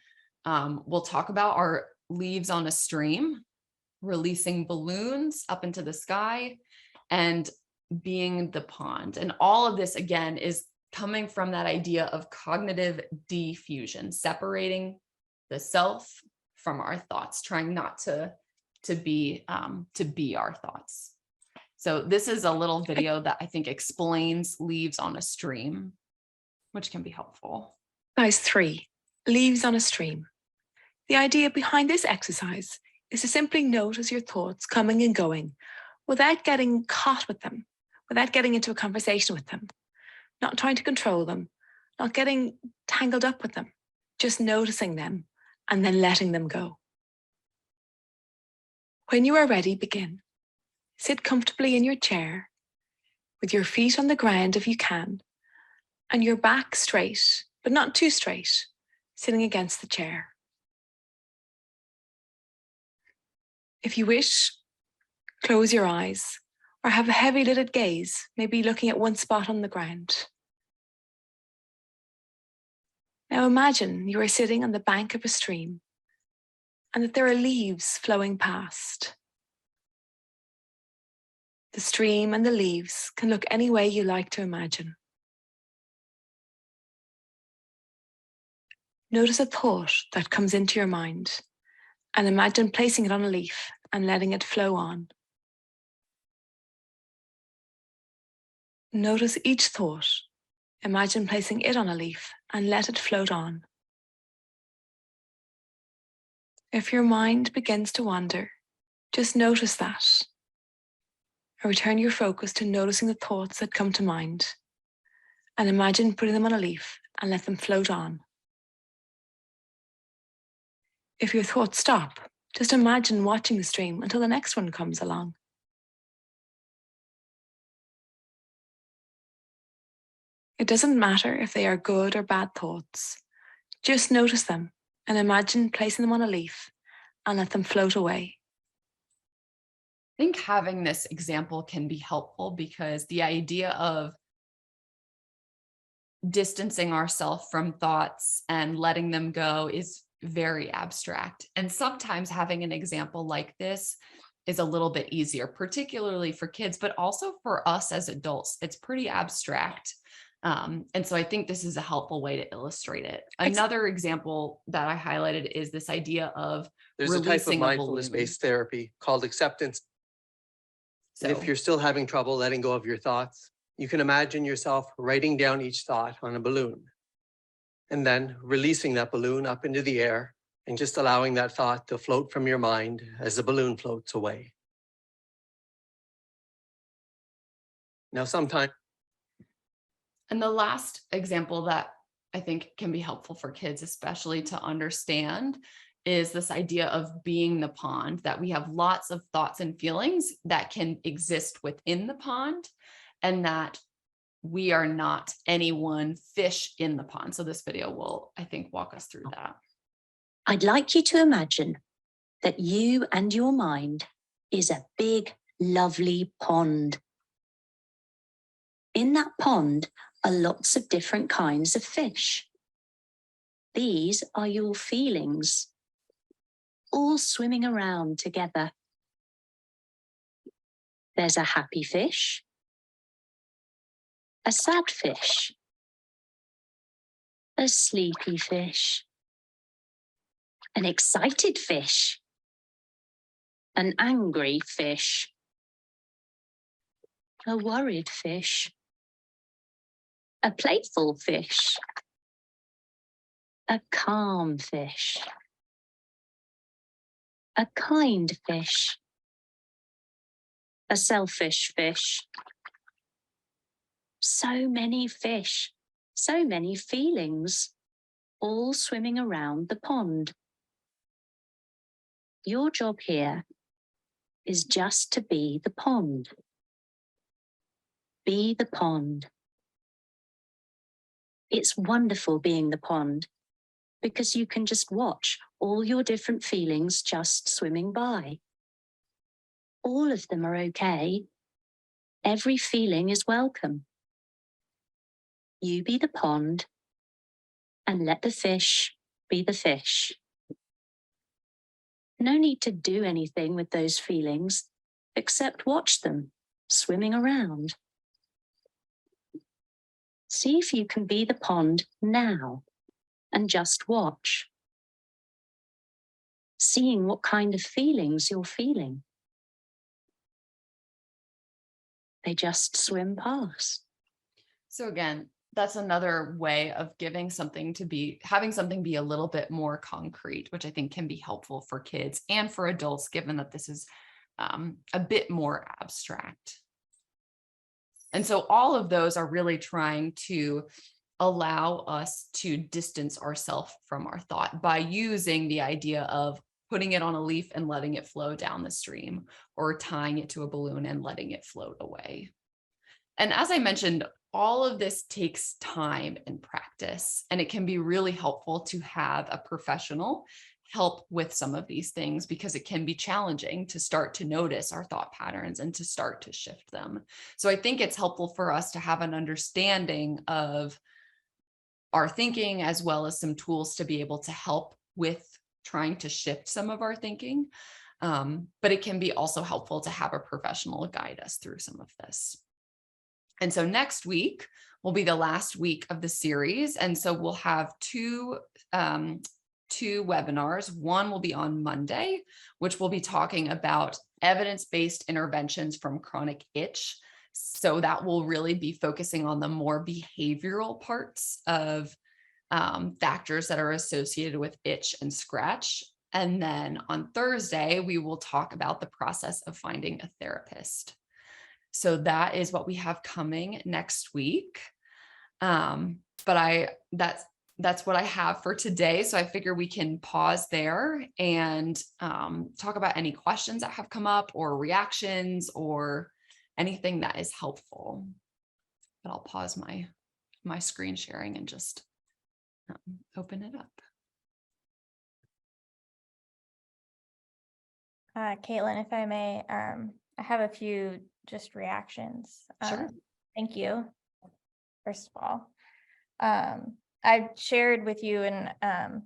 We'll talk about our leaves on a stream, releasing balloons up into the sky, and being the pond. And all of this, again, is coming from that idea of cognitive diffusion, separating the self from our thoughts, trying not to be our thoughts. So this is a little video that I think explains leaves on a stream, which can be helpful. Exercise 3, leaves on a stream. The idea behind this exercise is to simply notice your thoughts coming and going without getting caught with them, without getting into a conversation with them, not trying to control them, not getting tangled up with them, just noticing them and then letting them go. When you are ready, begin. Sit comfortably in your chair with your feet on the ground if you can, and your back straight, but not too straight, sitting against the chair. If you wish, close your eyes or have a heavy lidded gaze, maybe looking at one spot on the ground. Now imagine you are sitting on the bank of a stream and that there are leaves flowing past. The stream and the leaves can look any way you like to imagine. Notice a thought that comes into your mind and imagine placing it on a leaf and letting it flow on. Notice each thought. Imagine placing it on a leaf and let it float on. If your mind begins to wander, just notice that. And return your focus to noticing the thoughts that come to mind. And imagine putting them on a leaf and let them float on. If your thoughts stop, just imagine watching the stream until the next one comes along. It doesn't matter if they are good or bad thoughts. Just notice them and imagine placing them on a leaf and let them float away. I think having this example can be helpful because the idea of distancing ourselves from thoughts and letting them go is very abstract. And sometimes having an example like this is a little bit easier, particularly for kids, but also for us as adults. It's pretty abstract. And so I think this is a helpful way to illustrate it. Another example that I highlighted is this idea of There's a type of releasing a balloon. mindfulness-based therapy called acceptance. So If you're still having trouble letting go of your thoughts, you can imagine yourself writing down each thought on a balloon and then releasing that balloon up into the air and just allowing that thought to float from your mind as the balloon floats away. Now, sometimes And the last example that I think can be helpful for kids, especially to understand, is this idea of being the pond, that we have lots of thoughts and feelings that can exist within the pond, and that we are not any one fish in the pond. So this video will, I think, walk us through that. I'd like you to imagine that you and your mind is a big, lovely pond. In that pond are lots of different kinds of fish. These are your feelings, all swimming around together. There's a happy fish, a sad fish, a sleepy fish, an excited fish, an angry fish, a worried fish, a playful fish, a calm fish, a kind fish, a selfish fish. So many fish, so many feelings, all swimming around the pond. Your job here is just to be the pond. Be the pond. It's wonderful being the pond because you can just watch all your different feelings just swimming by. All of them are okay. Every feeling is welcome. You be the pond and let the fish be the fish. No need to do anything with those feelings except watch them swimming around. See if you can be the pond now and just watch. seeing what kind of feelings you're feeling. They just swim past. So again, that's another way of having something be a little bit more concrete, which I think can be helpful for kids and for adults, given that this is a bit more abstract. And so all of those are really trying to allow us to distance ourselves from our thought by using the idea of putting it on a leaf and letting it flow down the stream, or tying it to a balloon and letting it float away. And as I mentioned, all of this takes time and practice, and it can be really helpful to have a professional help with some of these things, because it can be challenging to start to notice our thought patterns and to start to shift them. So I think it's helpful for us to have an understanding of our thinking, as well as some tools to be able to help with trying to shift some of our thinking. But it can be also helpful to have a professional guide us through some of this. And so next week will be the last week of the series. And so we'll have two webinars. One will be on Monday, which will be talking about evidence-based interventions from chronic itch. So that will really be focusing on the more behavioral parts of factors that are associated with itch and scratch. And then on Thursday, we will talk about the process of finding a therapist. So that is what we have coming next week. But that's what I have for today. So I figure we can pause there and talk about any questions that have come up, or reactions, or anything that is helpful. But I'll pause my screen sharing and just open it up. Caitlin, if I may, I have a few just reactions. Sure. Thank you. First of all, I've shared with you and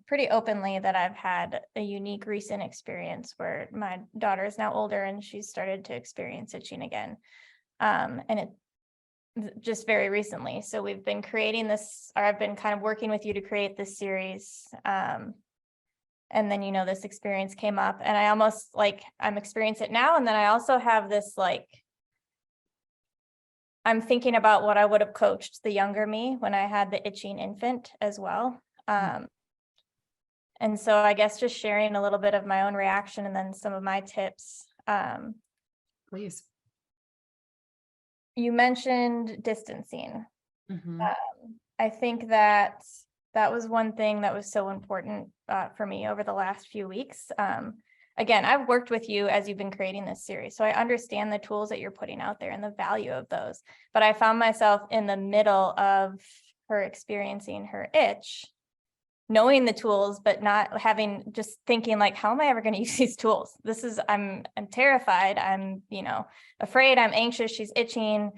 pretty openly that I've had a unique recent experience where my daughter is now older and she's started to experience itching again. And it just very recently. So we've been creating this, or I've been kind of working with you to create this series. And then, this experience came up, and I almost I'm experiencing it now. And then I also have this, I'm thinking about what I would have coached the younger me when I had the itching infant as well. And so I guess just sharing a little bit of my own reaction and then some of my tips. Please. You mentioned distancing. Mm-hmm. I think that was one thing that was so important for me over the last few weeks. Again, I've worked with you as you've been creating this series, so I understand the tools that you're putting out there and the value of those. But I found myself in the middle of her experiencing her itch, knowing the tools, but not having, just thinking how am I ever going to use these tools? I'm terrified. I'm, afraid, I'm anxious. She's itching.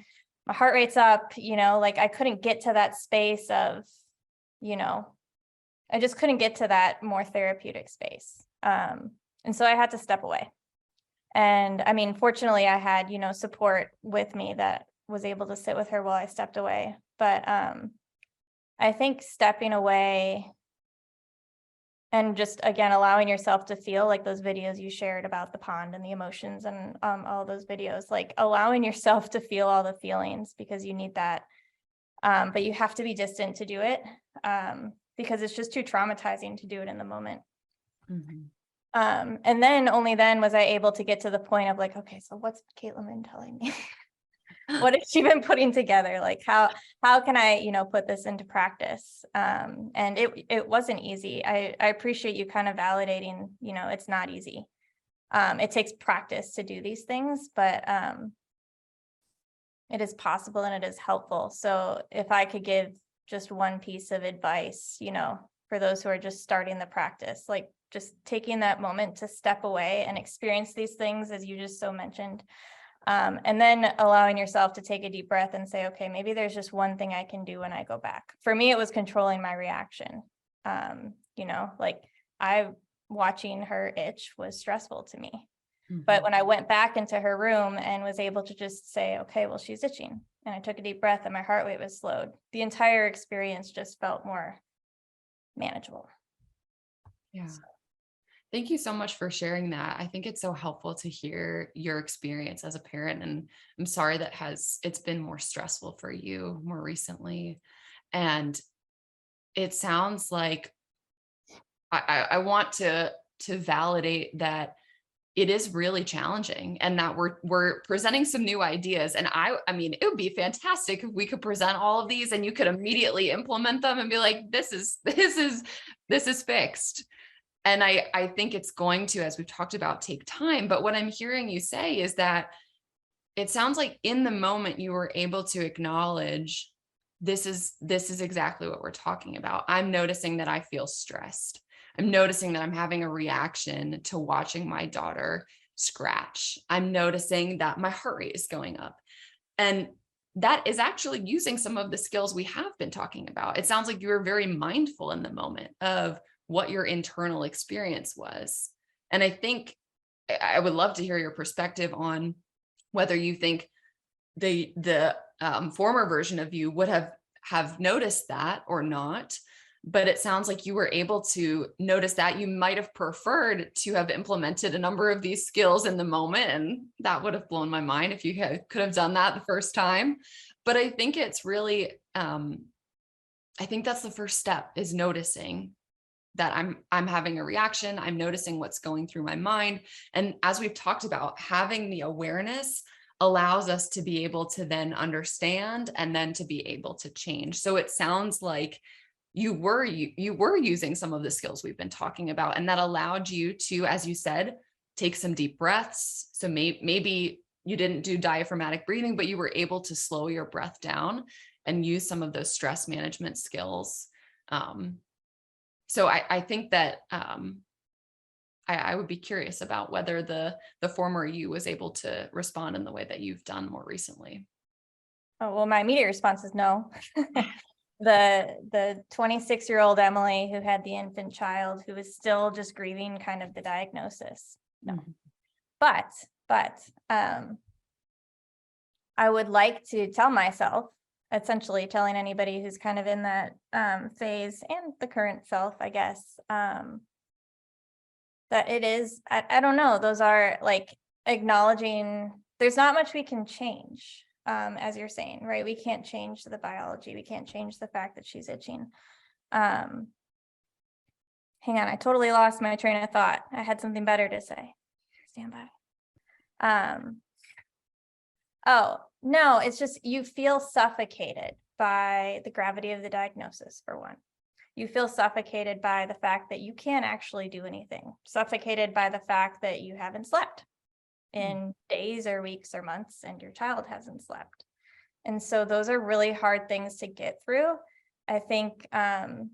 My heart rate's up, I couldn't get to that space of, I just couldn't get to that more therapeutic space. And so I had to step away. And I mean, fortunately I had, support with me that was able to sit with her while I stepped away. But I think stepping away and just, again, allowing yourself to feel like those videos you shared about the pond and the emotions and all those videos, allowing yourself to feel all the feelings, because you need that. But you have to be distant to do it, because it's just too traumatizing to do it in the moment. Mm-hmm. And then only then was I able to get to the point of okay, so what's Caitlin been telling me? What has she been putting together? How can I, put this into practice? And it wasn't easy. I appreciate you kind of validating, it's not easy. It takes practice to do these things, but it is possible and it is helpful. So if I could give just one piece of advice, for those who are just starting the practice, just taking that moment to step away and experience these things, as you just so mentioned. And then allowing yourself to take a deep breath and say, okay, maybe there's just one thing I can do when I go back. For me, it was controlling my reaction. Watching her itch was stressful to me. Mm-hmm. But when I went back into her room and was able to just say, okay, well, she's itching, and I took a deep breath and my heart rate was slowed, the entire experience just felt more manageable. Yeah. Thank you so much for sharing that. I think it's so helpful to hear your experience as a parent, and I'm sorry that it's been more stressful for you more recently. And it sounds like I want to validate that it is really challenging, and that we're presenting some new ideas. And I mean, it would be fantastic if we could present all of these and you could immediately implement them and be like, this is fixed. And I think it's going to, as we've talked about, take time. But what I'm hearing you say is that it sounds like in the moment you were able to acknowledge this is exactly what we're talking about. I'm noticing that I feel stressed. I'm noticing that I'm having a reaction to watching my daughter scratch. I'm noticing that my heart rate is going up. And that is actually using some of the skills we have been talking about. It sounds like you were very mindful in the moment of what your internal experience was. And I think I would love to hear your perspective on whether you think the former version of you would have noticed that or not. But it sounds like you were able to notice that. You might have preferred to have implemented a number of these skills in the moment, and that would have blown my mind if you could have done that the first time. But I think it's really, I think that's the first step, is noticing that I'm having a reaction. I'm noticing what's going through my mind. And as we've talked about, having the awareness allows us to be able to then understand and then to be able to change. So it sounds like you were using some of the skills we've been talking about, and that allowed you to, as you said, take some deep breaths. So maybe you didn't do diaphragmatic breathing, but you were able to slow your breath down and use some of those stress management skills. So I think that I would be curious about whether the former you was able to respond in the way that you've done more recently. Oh, well, my immediate response is no. The 26-year-old Emily who had the infant child who was still just grieving kind of the diagnosis. No. But I would like to tell myself, essentially telling anybody who's kind of in that phase, and the current self, I guess, that it is, I don't know, those are like acknowledging there's not much we can change. As you're saying, right? We can't change the biology. We can't change the fact that she's itching. Hang on, I totally lost my train of thought. I had something better to say. Stand by. Oh, no, it's just you feel suffocated by the gravity of the diagnosis, for one. You feel suffocated by the fact that you can't actually do anything. Suffocated by the fact that you haven't slept in days or weeks or months, and your child hasn't slept. And so those are really hard things to get through. I think, I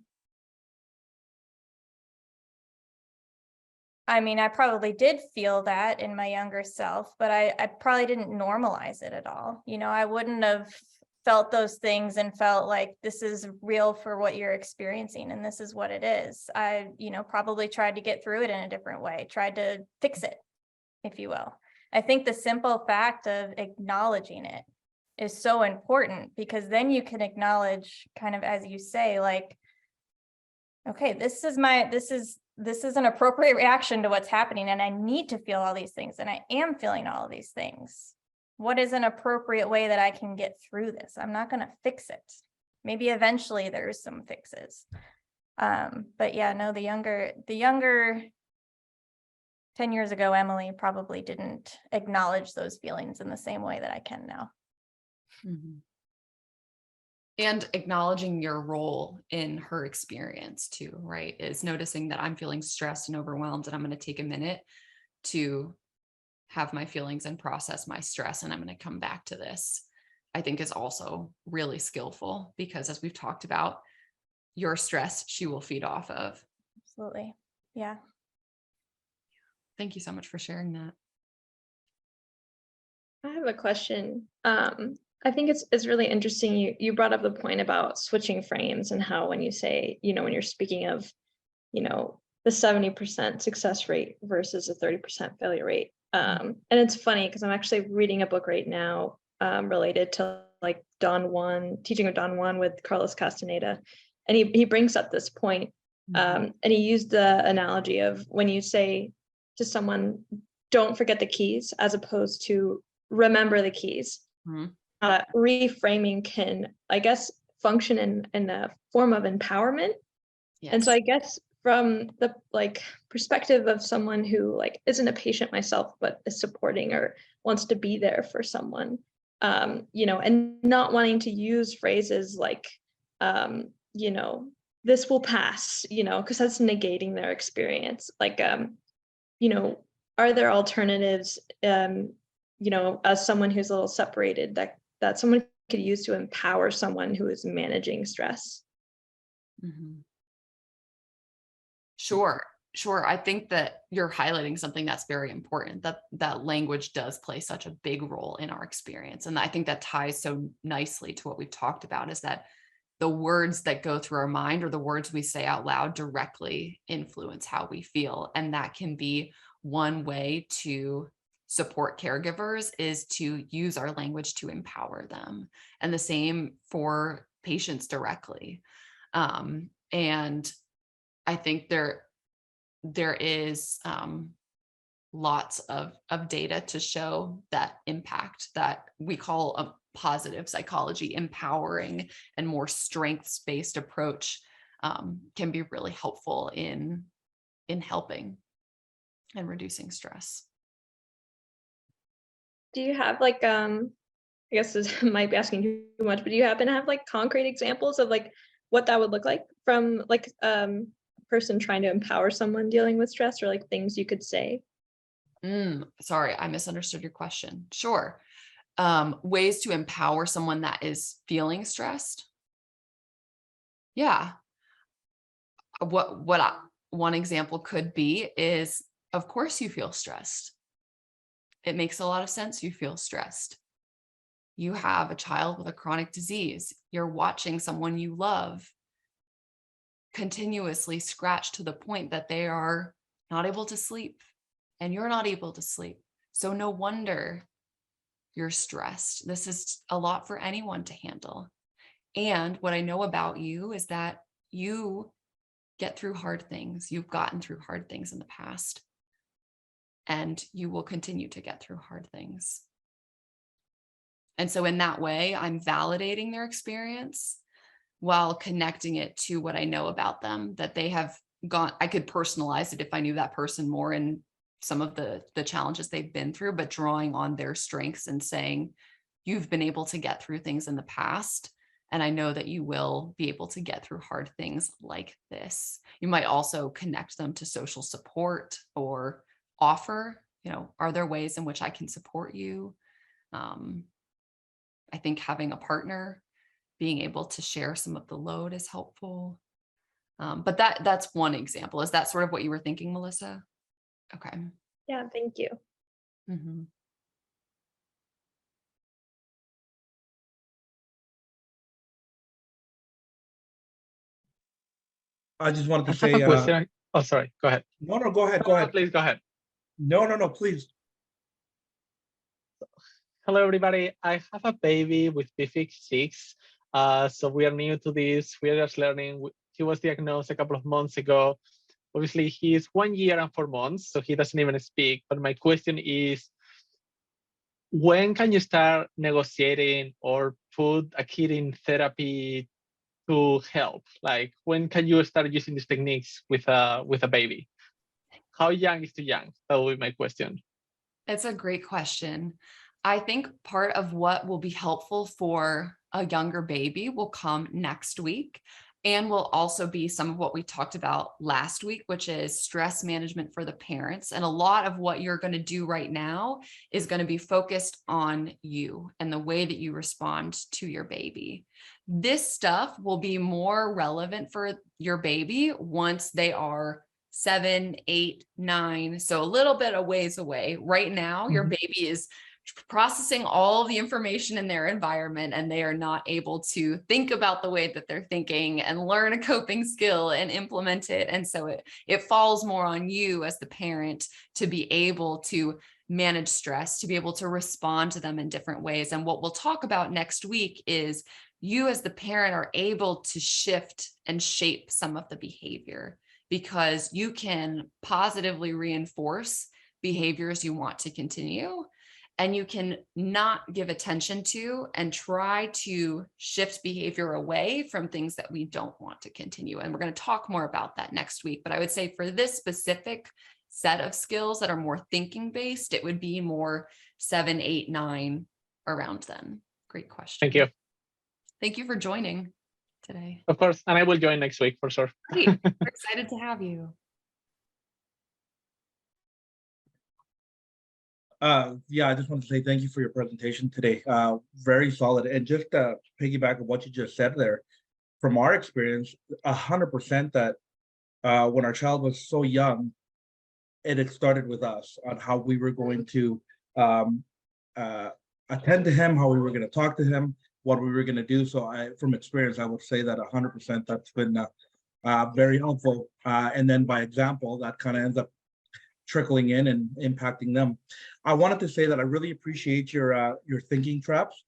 mean, I probably did feel that in my younger self, but I probably didn't normalize it at all. You know, I wouldn't have felt those things and felt like this is real for what you're experiencing and this is what it is. I, probably tried to get through it in a different way, tried to fix it, if you will. I think the simple fact of acknowledging it is so important, because then you can acknowledge, kind of as you say, like, okay, this is an appropriate reaction to what's happening, and I need to feel all these things, and I am feeling all of these things. What is an appropriate way that I can get through this? I'm not going to fix it. Maybe eventually there's some fixes. But yeah, no, the younger 10 years ago, Emily probably didn't acknowledge those feelings in the same way that I can now. Mm-hmm. And acknowledging your role in her experience too, right? Is noticing that I'm feeling stressed and overwhelmed, and I'm going to take a minute to have my feelings and process my stress, and I'm going to come back to this, I think is also really skillful, because as we've talked about, your stress she will feed off of. Absolutely. Yeah. Thank you so much for sharing that. I have a question. I think it's really interesting. You brought up the point about switching frames, and how when you say, when you're speaking of, the 70% success rate versus a 30% failure rate. And it's funny because I'm actually reading a book right now related to like Teaching of Don Juan with Carlos Castaneda. And he brings up this point And he used the analogy of when you say to someone, don't forget the keys, as opposed to remember the keys. Mhm. Reframing can, I guess, function in a form of empowerment. And so Yes. I guess from the perspective of someone who isn't a patient myself, but is supporting or wants to be there for someone, and not wanting to use phrases like, this will pass, because that's negating their experience. Are there alternatives, as someone who's a little separated that someone could use to empower someone who is managing stress? Mhm. Sure. I think that you're highlighting something that's very important, that language does play such a big role in our experience. And I think that ties so nicely to what we've talked about, is that the words that go through our mind or the words we say out loud directly influence how we feel. And that can be one way to support caregivers, is to use our language to empower them. And the same for patients directly. And I think there is lots of data to show that impact that we call a positive psychology, empowering and more strengths-based approach can be really helpful in helping and reducing stress. Do you have I guess this might be asking too much, but do you happen to have concrete examples of what that would look like from a person trying to empower someone dealing with stress, or things you could say? Sorry, I misunderstood your question. Sure. Ways to empower someone that is feeling stressed. Yeah. One example could be is, of course you feel stressed. It makes a lot of sense you feel stressed. You have a child with a chronic disease. You're watching someone you love continuously scratch to the point that they are not able to sleep, and you're not able to sleep. So no wonder you're stressed. This is a lot for anyone to handle. And what I know about you is that you get through hard things. You've gotten through hard things in the past, and you will continue to get through hard things. And so in that way, I'm validating their experience while connecting it to what I know about them, that they have gone. I could personalize it if I knew that person more and some of the challenges they've been through, but drawing on their strengths and saying, you've been able to get through things in the past, and I know that you will be able to get through hard things like this. You might also connect them to social support or offer, are there ways in which I can support you? I think having a partner, being able to share some of the load is helpful. But that's one example. Is that sort of what you were thinking, Melissa? Okay. Yeah, thank you. Mm-hmm. I just wanted to I have say, a question. Oh, sorry. Go ahead. no, go ahead, No, please go ahead. No, please. Hello, everybody. I have a baby with PFIC 6. So we are new to this. We are just learning. He was diagnosed a couple of months ago. Obviously, he's 1 year and 4 months, so he doesn't even speak. But my question is, when can you start negotiating or put a kid in therapy to help? Like, when can you start using these techniques with a baby? How young is too young? That will be my question. It's a great question. I think part of what will be helpful for a younger baby will come next week, and will also be some of what we talked about last week, which is stress management for the parents. And a lot of what you're going to do right now is going to be focused on you and the way that you respond to your baby. This stuff will be more relevant for your baby once they are 7, 8, 9. So a little bit of ways away. Right now, your baby is processing all the information in their environment, and they are not able to think about the way that they're thinking and learn a coping skill and implement it. And so it falls more on you as the parent to be able to manage stress, to be able to respond to them in different ways. And what we'll talk about next week is you as the parent are able to shift and shape some of the behavior, because you can positively reinforce behaviors you want to continue, and you can not give attention to and try to shift behavior away from things that we don't want to continue. And we're going to talk more about that next week. But I would say for this specific set of skills that are more thinking based, it would be more 7, 8, 9 around then. Great question. Thank you. Thank you for joining today. Of course. And I will join next week for sure. Great. We're excited to have you. Yeah, I just want to say thank you for your presentation today. Very solid. And just piggyback on what you just said there, from our experience, 100% that when our child was so young, and it started with us on how we were going to attend to him, how we were going to talk to him, what we were going to do. So from experience, I would say that 100% that's been very helpful. And then by example, that kind of ends up trickling in and impacting them. I wanted to say that I really appreciate your thinking traps.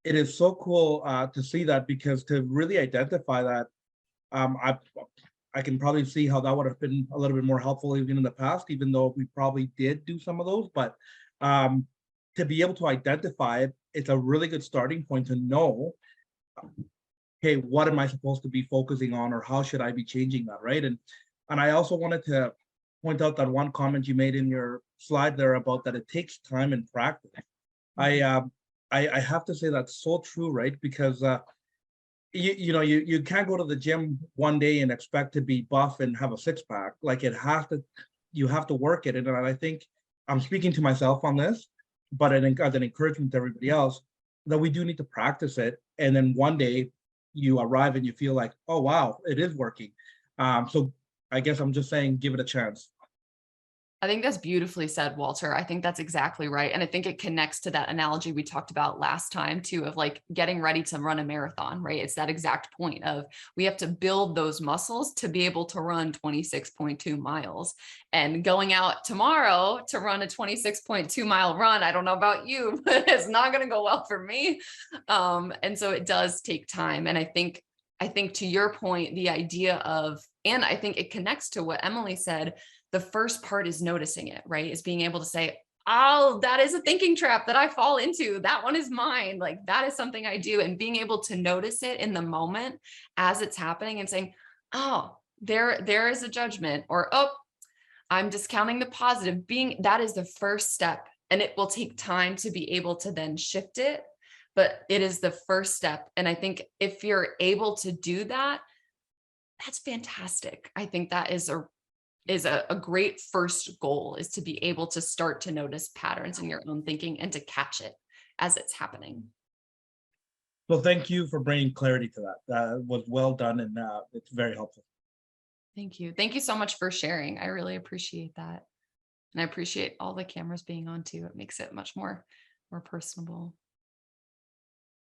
It is so cool to see that, because to really identify that, I can probably see how that would have been a little bit more helpful even in the past, even though we probably did do some of those. But to be able to identify it, it's a really good starting point to know, hey, what am I supposed to be focusing on, or how should I be changing that, right? And I also wanted to point out that one comment you made in your slide there about that it takes time and practice. I have to say that's so true, right? Because you can't go to the gym one day and expect to be buff and have a six-pack. Like you have to work it. And I think I'm speaking to myself on this, but as an encouragement to everybody else, that we do need to practice it. And then one day you arrive and you feel like, oh, wow, it is working. So I guess I'm just saying, give it a chance. I think that's beautifully said, Walter. I think that's exactly right. And I think it connects to that analogy we talked about last time too, of like getting ready to run a marathon, right? It's that exact point of we have to build those muscles to be able to run 26.2 miles. And going out tomorrow to run a 26.2 mile run, I don't know about you, but it's not going to go well for me. And so it does take time. And I think to your point, the idea of, and I think it connects to what Emily said, the first part is noticing it, right? Is being able to say, oh, that is a thinking trap that I fall into. That one is mine. Like that is something I do. And being able to notice it in the moment as it's happening and saying, oh, there is a judgment, or, oh, I'm discounting the positive. That is the first step. And it will take time to be able to then shift it, but it is the first step. And I think if you're able to do that, that's fantastic. I think that is a great first goal, is to be able to start to notice patterns in your own thinking and to catch it as it's happening. So thank you for bringing clarity to that. That was well done, and it's very helpful. Thank you. Thank you so much for sharing. I really appreciate that. And I appreciate all the cameras being on too. It makes it much more personable.